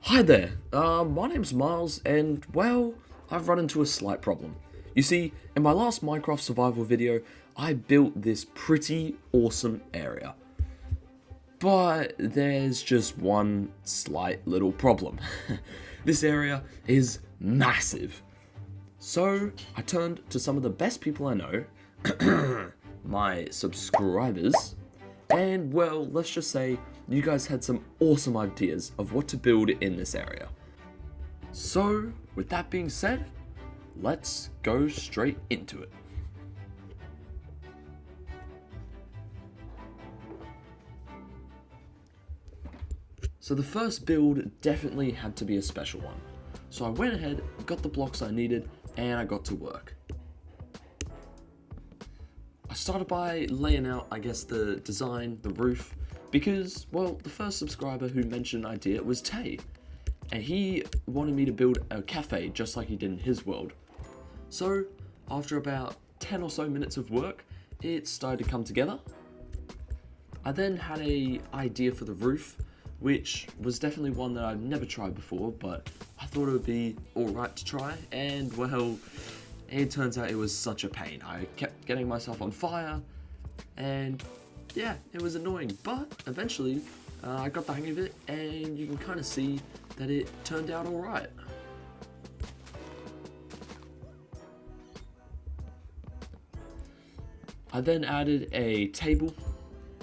Hi there, my name's Miles, and well, I've run into a slight problem. You see, in my last Minecraft survival video, I built this pretty awesome area. But there's just one slight little problem. This area is massive. So, I turned to some of the best people I know, my subscribers, and well, let's just say you guys had some awesome ideas of what to build in this area. So, with that being said, let's go straight into it. So the first build definitely had to be a special one. So I went ahead, got the blocks I needed, and I got to work. I started by laying out, the design, the roof, because, well, the first subscriber who mentioned an idea was Tay, and he wanted me to build a cafe just like he did in his world. So, after about 10 or so minutes of work, it started to come together. I then had an idea for the roof, which was definitely one that I'd never tried before, but I thought it would be alright to try, and well, it turns out it was such a pain. I kept getting myself on fire, and yeah, it was annoying, but eventually I got the hang of it, and you can kind of see that it turned out alright. I then added a table,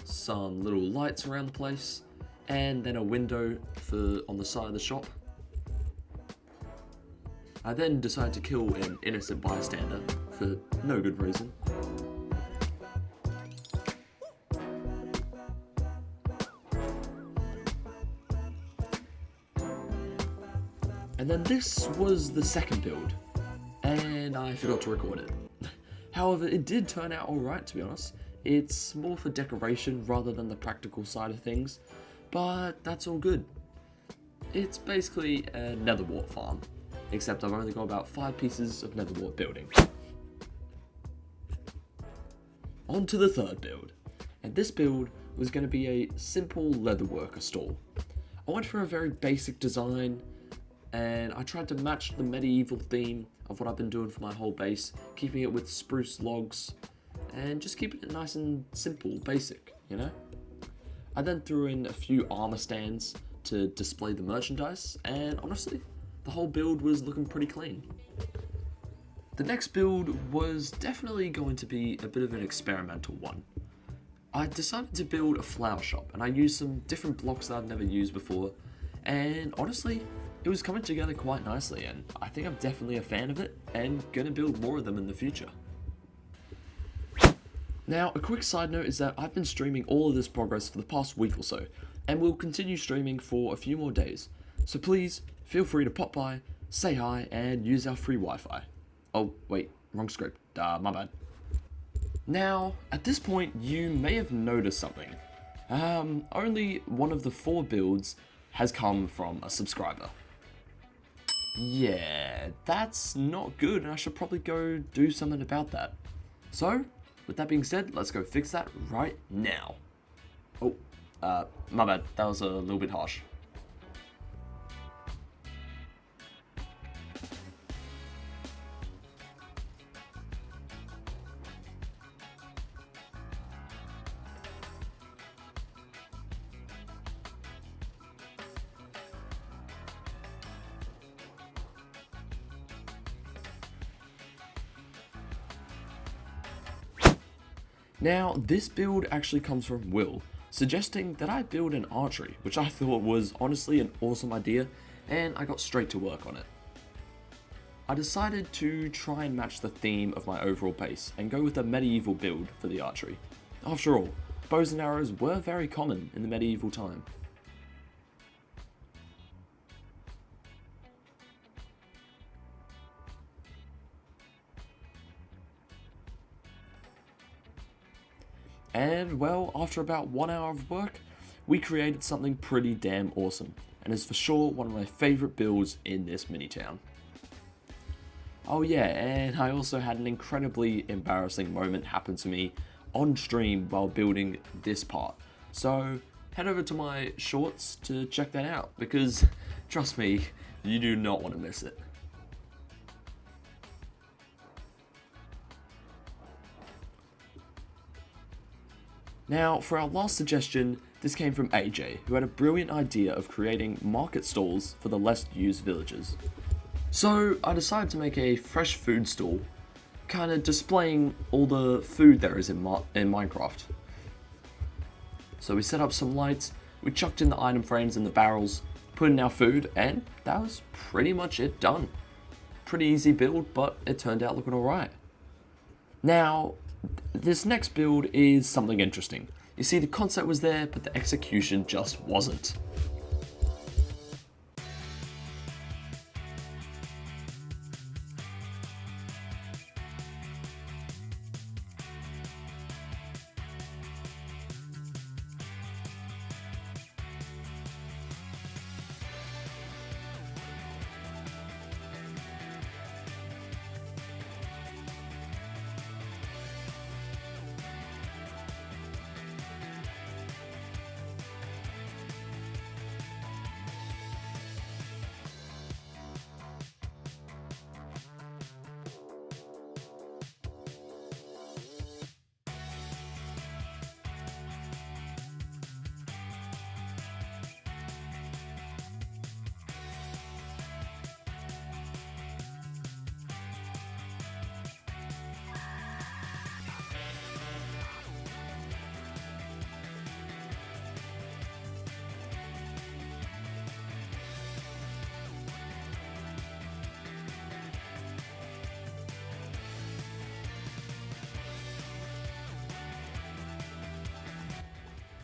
some little lights around the place, and then a window on the side of the shop. I then decided to kill an innocent bystander for no good reason. And then this was the second build, and I forgot to record it. However, it did turn out alright, to be honest. It's more for decoration rather than the practical side of things, but that's all good. It's basically a nether wart farm, except I've only got about 5 pieces of nether wart building. On to the third build, and this build was going to be a simple leatherworker stall. I went for a very basic design, and I tried to match the medieval theme of what I've been doing for my whole base, keeping it with spruce logs, and just keeping it nice and simple, basic, you know? I then threw in a few armor stands to display the merchandise, and honestly, the whole build was looking pretty clean. The next build was definitely going to be a bit of an experimental one. I decided to build a flower shop, and I used some different blocks that I've never used before, and honestly, it was coming together quite nicely, and I think I'm definitely a fan of it, and gonna build more of them in the future. Now, a quick side note is that I've been streaming all of this progress for the past week or so, and will continue streaming for a few more days. So please, feel free to pop by, say hi, and use our free Wi-Fi. Oh, wait, wrong script, my bad. Now, at this point, you may have noticed something. Only one of the 4 builds has come from a subscriber. Yeah, that's not good, and I should probably go do something about that. So, with that being said, let's go fix that right now. Oh, my bad, that was a little bit harsh. Now, this build actually comes from Will, suggesting that I build an archery, which I thought was honestly an awesome idea, and I got straight to work on it. I decided to try and match the theme of my overall base, and go with a medieval build for the archery. After all, bows and arrows were very common in the medieval time. And well, after about 1 hour of work, we created something pretty damn awesome, and is for sure one of my favourite builds in this mini town. Oh yeah, and I also had an incredibly embarrassing moment happen to me on stream while building this part. So head over to my shorts to check that out, because trust me, you do not want to miss it. Now, for our last suggestion, this came from AJ, who had a brilliant idea of creating market stalls for the less used villages. So I decided to make a fresh food stall, kind of displaying all the food there is in Minecraft. So we set up some lights, we chucked in the item frames and the barrels, put in our food, and that was pretty much it done. Pretty easy build, but it turned out looking alright. Now, this next build is something interesting. You see, the concept was there, but the execution just wasn't.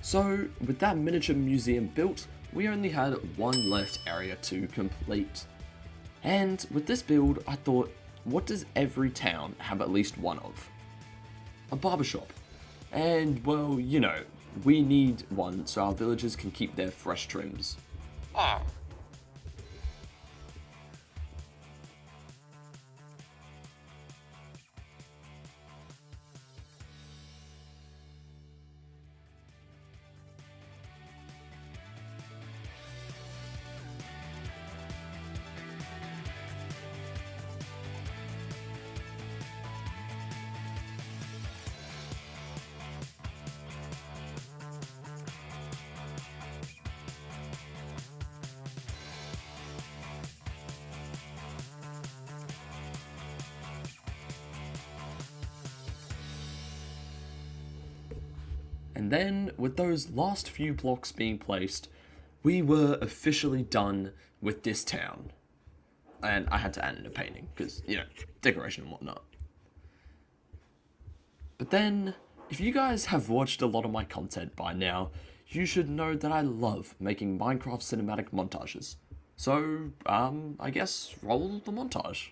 So, with that miniature museum built, we only had one left area to complete. And with this build, I thought, what does every town have at least one of? A barbershop. And, well, you know, we need one so our villagers can keep their fresh trims. And then, with those last few blocks being placed, we were officially done with this town. And I had to add in a painting, because, you know, decoration and whatnot. But then, if you guys have watched a lot of my content by now, you should know that I love making Minecraft cinematic montages. So, I guess, roll the montage.